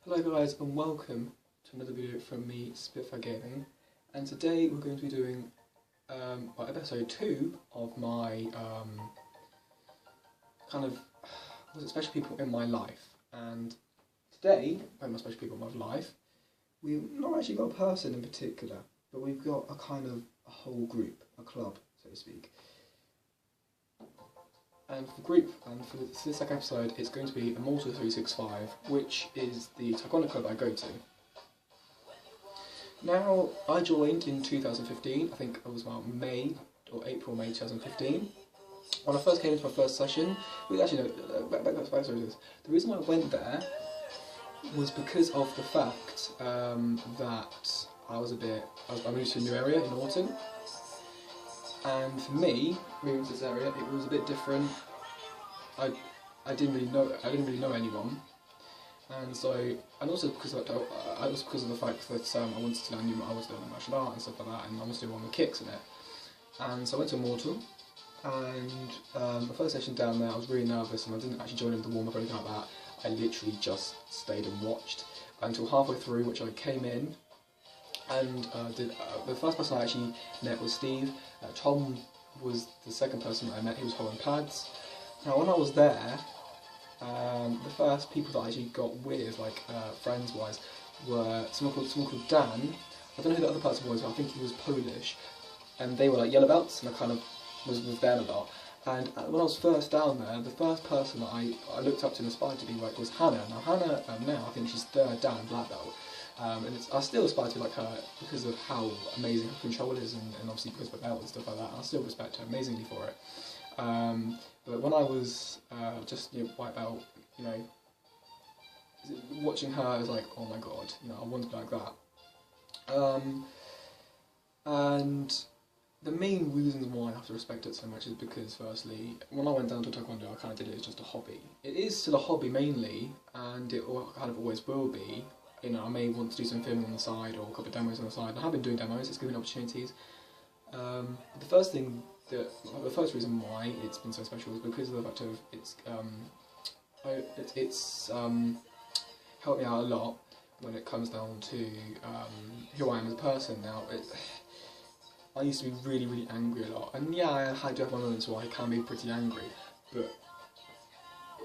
Hello guys and welcome to another video from me, Spitfire Gaming, and today we're going to be doing episode 2 of my special people in my life. And today, by my special people in my life, we've not actually got a person in particular, but we've got a whole group, a club, so to speak. And for the group, and for this second episode, it's going to be Immortal 365, which is the Taekwondo club I go to. Now, I joined in 2015, I think it was about April, May 2015. When I first came into my first session, the reason why I went there was because of the fact that I moved to a new area in Autumn. And for me, moving to this area, it was a bit different. I didn't really know anyone, and also because of the fact that I wanted to learn martial art and stuff like that, and I was doing one with kicks in it. And so I went to Immortal, and the first session down there, I was really nervous, and I didn't actually join in the warm up or anything like that. I literally just stayed and watched until halfway through, which I came in. And the first person I actually met was Steve. Tom was the second person that I met. He was holding pads. Now, when I was there, the first people that I actually got with, friends-wise, were someone called Dan. I don't know who the other person was, but I think he was Polish. And they were like yellow belts, and I kind of was with them a lot. And when I was first down there, the first person that I looked up to and aspired to be like was Hannah. Now, Hannah, now I think she's third Dan black belt. I still aspire to be like her because of how amazing her control is, and obviously because of her belt and stuff like that. I still respect her amazingly for it. But when I was just white belt, watching her, I was like, oh my god, I want to be like that. And the main reason why I have to respect it so much is because, firstly, when I went down to Taekwondo, I kind of did it as just a hobby. It is still a hobby mainly, and it kind of always will be. I may want to do some filming on the side or a couple of demos on the side. I have been doing demos, it's given opportunities. The first reason why it's been so special is because of the fact of it's helped me out a lot when it comes down to who I am as a person. Now, I used to be really, really angry a lot, and yeah, I do have my moments where I can be pretty angry, but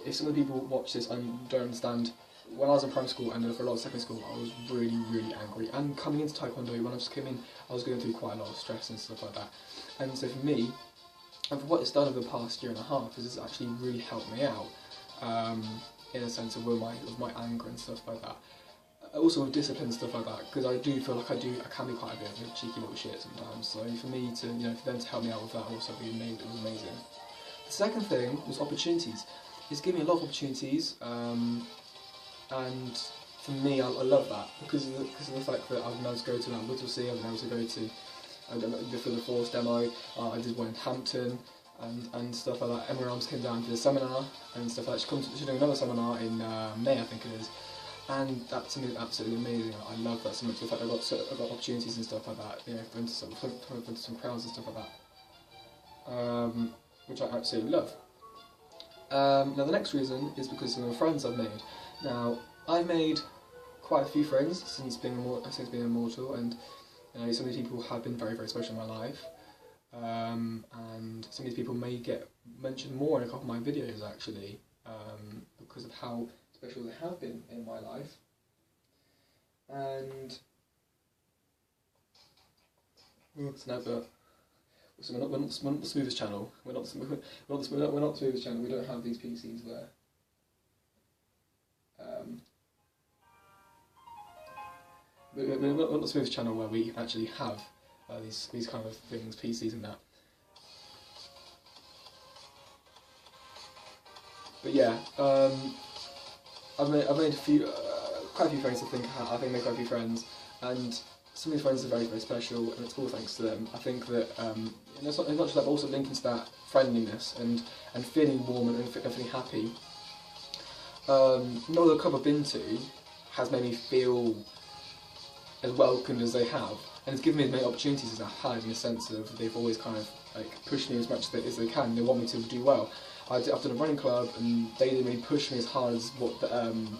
if some of the people watch this and don't understand, when I was in primary school and for a lot of secondary school, I was really, really angry. And coming into Taekwondo, when I just came in, I was going through quite a lot of stress and stuff like that. And so for me, and for what it's done over the past year and a half, is it's actually really helped me out, in a sense of my anger and stuff like that. Also with discipline and stuff like that, because I do feel like I can be quite a bit of a cheeky little shit sometimes. So for me to, for them to help me out with that also it was amazing. The second thing was opportunities. It's given me a lot of opportunities. And for me, I love that because of the fact that I've been able to go to Whittlesea, I've been able to go to for the Force demo. I did one in Hampton and stuff like that. Emma Arms came down to the seminar and stuff like that. She's doing another seminar in May, I think it is, and that's something absolutely amazing. I love that so much. The fact I've got opportunities and stuff like that. For into some crowds and stuff like that, which I absolutely love. Now the next reason is because of the friends I've made. Now, I've made quite a few friends since being Immortal, and some of these people have been very, very special in my life. And some of these people may get mentioned more in a couple of my videos actually, because of how special they have been in my life. And it's never. So we're not the smoothest channel. We're not the smoothest channel. We don't have these PCs there. We're not the smoothest channel where we actually have these kind of things, PCs and that. But yeah, I've made quite a few friends. I think made quite a few friends, and some of these friends are very, very special, and it's all thanks to them. I think that it's not just that, but also linking to that friendliness and feeling warm and feeling happy. No other club I've been to has made me feel as welcomed as they have, and it's given me as many opportunities as I've had, in the sense of they've always kind of pushed me as much as they can. They want me to do well. I've done a running club, and they didn't really push me as hard as what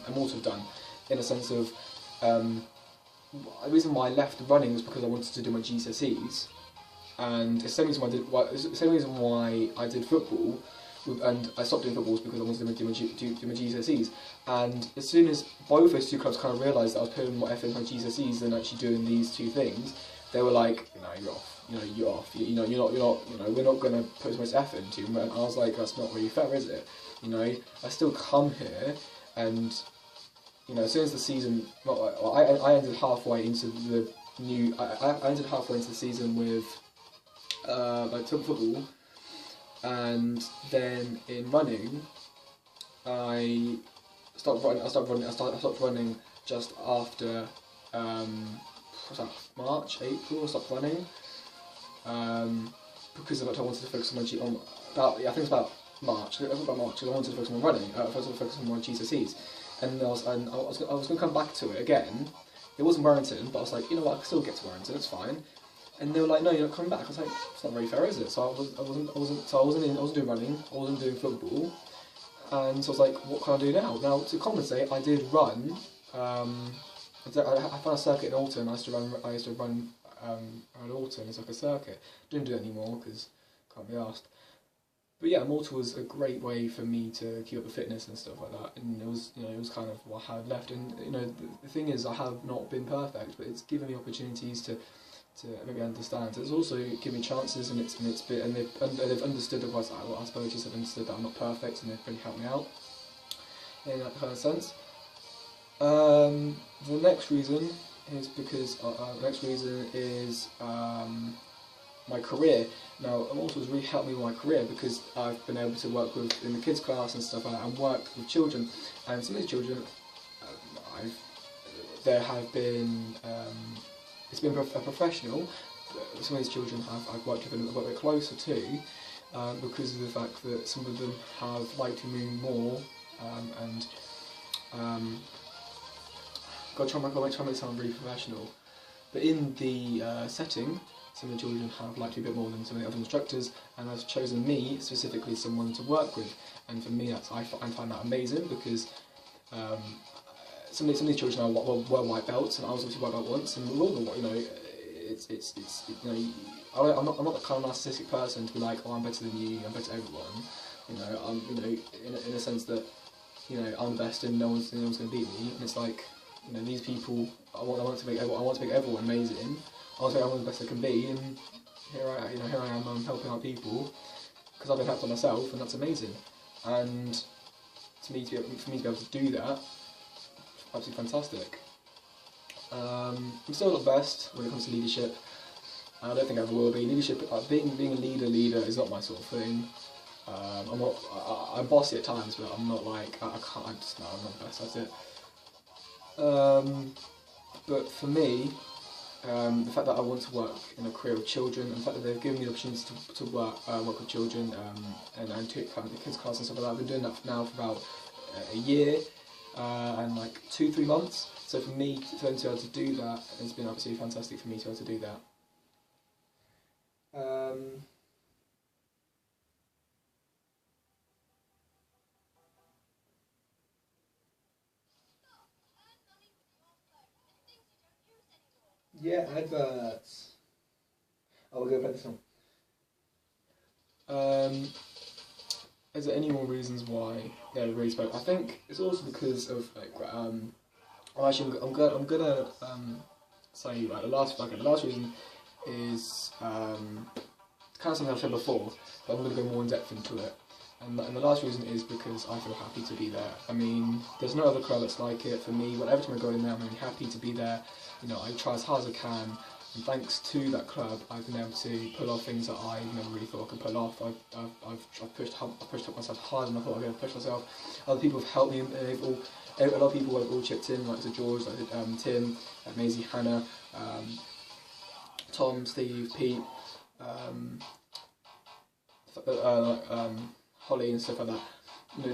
Immortal have done. in a sense of the reason why I left running was because I wanted to do my GCSEs, and the same reason why I did football, and I stopped doing football was because I wanted to do my GCSEs. And as soon as both those two clubs kind of realised that I was putting more effort into my GCSEs than actually doing these two things, they were like, "No, you're off. You're off. You're not. We're not going to put as much effort into." And I was like, "That's not really fair, is it? I still come here, and as soon as the season, I ended halfway into the new. I ended halfway into the season with football, and then in running, I stopped running just after March, April. I stopped running because I wanted to focus on I think it's about March. It was about March because I wanted to focus on running. I wanted to focus on my GCSEs, and I was going to come back to it again. It wasn't Warrington, but I was like, I can still get to Warrington. It's fine. And they were like, "No, you're not coming back." I was like, "It's not very fair, is it?" So I wasn't doing running. I wasn't doing football, and so I was like, "What can I do now?" Now, to compensate, I did run. I found a circuit in Alton. I used to run around Alton. It's like a circuit. Didn't do it anymore because can't be asked. But yeah, Malta was a great way for me to keep up the fitness and stuff like that. And it was kind of what I had left. And the thing is, I have not been perfect, but it's given me opportunities to maybe understand. It's also given me chances, and they've understood that. I suppose just have understood that I'm not perfect, and they've really helped me out in that kind of sense. The next reason is my career. Now, Malta has really helped me with my career because I've been able to work in the kids class and stuff like that, and work with children. And some of these children, it's been a professional. But some of these children I've worked with a little bit closer to, because of the fact that some of them have liked me more, and got to try and make sound really professional. But in the setting, some of the children have liked me a bit more than some of the other instructors, and have chosen me specifically someone to work with. And for me, I find that amazing because some of these children were white belts, and I was obviously white belt once, and we're all I'm not the kind of narcissistic person to be like, "Oh, I'm better than you, I'm better than everyone." I'm in a sense that I'm the best and no one's going to beat me. And it's like these people, I want to make everyone amazing. I want to make everyone the best they can be, and here I am, I'm helping out people because I've been helped by myself, and that's amazing. And for me to be able to do that, absolutely fantastic. I'm still not the best when it comes to leadership. I don't think I ever will be. Leadership, being a leader is not my sort of thing. I'm bossy at times, but I'm not like I'm not the best at it. But for me, the fact that I want to work in a career with children, and the fact that they've given me the opportunity to work with children, and take kind of the kids class and stuff like that. I've been doing that now for about a year and like 2-3 months. So for me to be able to do that, it's been absolutely fantastic for me to be able to do that. Yeah, adverts. Oh, we're going to play this song. Is there any more reasons why they really spoke? I think it's also because of like I'm gonna say the last reason is kind of something I've said before, but I'm gonna go more in depth into it. And the last reason is because I feel happy to be there. I mean, there's no other club that's like it for me. But every time I go in there, I'm really happy to be there. I try as hard as I can, and thanks to that club, I've been able to pull off things that I never really thought I could pull off. I've pushed up myself harder than I thought I'd be able to push myself. Other people have helped me, and a lot of people have all chipped in, like George, like Tim, Maisie, Hannah, Tom, Steve, Pete, Holly and stuff like that.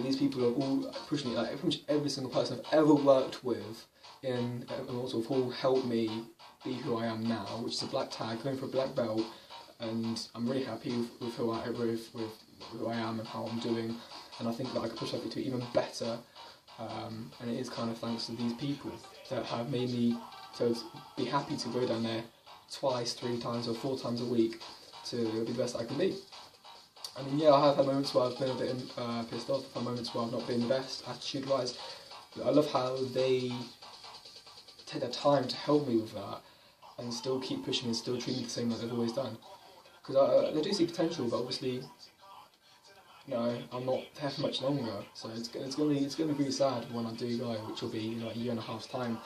These people are all pushing me. Like pretty much every single person I've ever worked with in also have all helped me be who I am now, which is a black tag, going for a black belt, and I'm really happy with who I am and how I'm doing, and I think that I can push myself to be even better and it is kind of thanks to these people that have made me to be happy to go down there twice, 3 times or 4 times a week to be the best I can be. I mean, yeah, I have had moments where I've been a bit pissed off, I've had moments where I've not been the best attitude-wise. I love how they take their time to help me with that and still keep pushing and still treat me the same like they've always done. Because they do see potential, but obviously, I'm not there for much longer. So it's gonna be really sad when I do go, which will be a year and a half's time,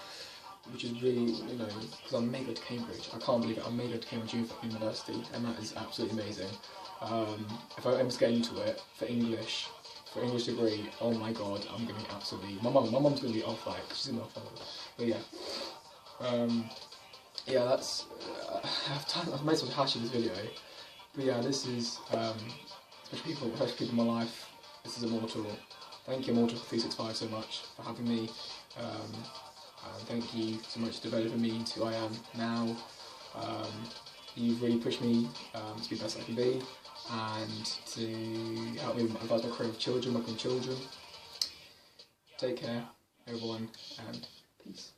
which is really because I'm made to go to Cambridge. I can't believe it. I'm made to go to Cambridge University, and that is absolutely amazing. If I ever get into it for English degree, oh my god, I'm gonna be absolutely. My mum's gonna be off like she's gonna be off. But yeah, that's. I've made some hash in this video, but yeah, this is especially people in my life. This is Immortal. Thank you, Immortal365, so much for having me. And thank you so much for developing me into who I am now. You've really pushed me to be the best I can be, and to help me advise my career with children, working with children. Take care, everyone, and peace.